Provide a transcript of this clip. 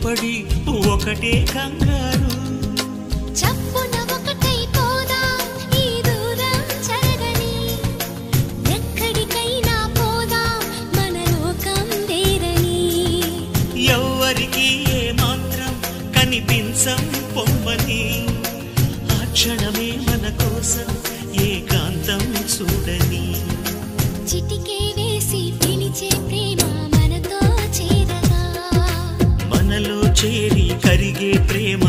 ఇప్పటి ఒకటే కంగారు చప్పున ఒకటై పోదాం ఈ దూరం చెరగని ఎక్కడికైనా పోదాం మన లోకం వేరని ఎవ్వరికి ఏ మాత్రం కనిపించం పొమ్మని ఆ క్షణమే మన కోసం ఏకాంతం చూడని చిటికే వేసి పిలిచే ప్రేమ మనతో చేరగా మనలో చేరి కరిగే ప్రేమ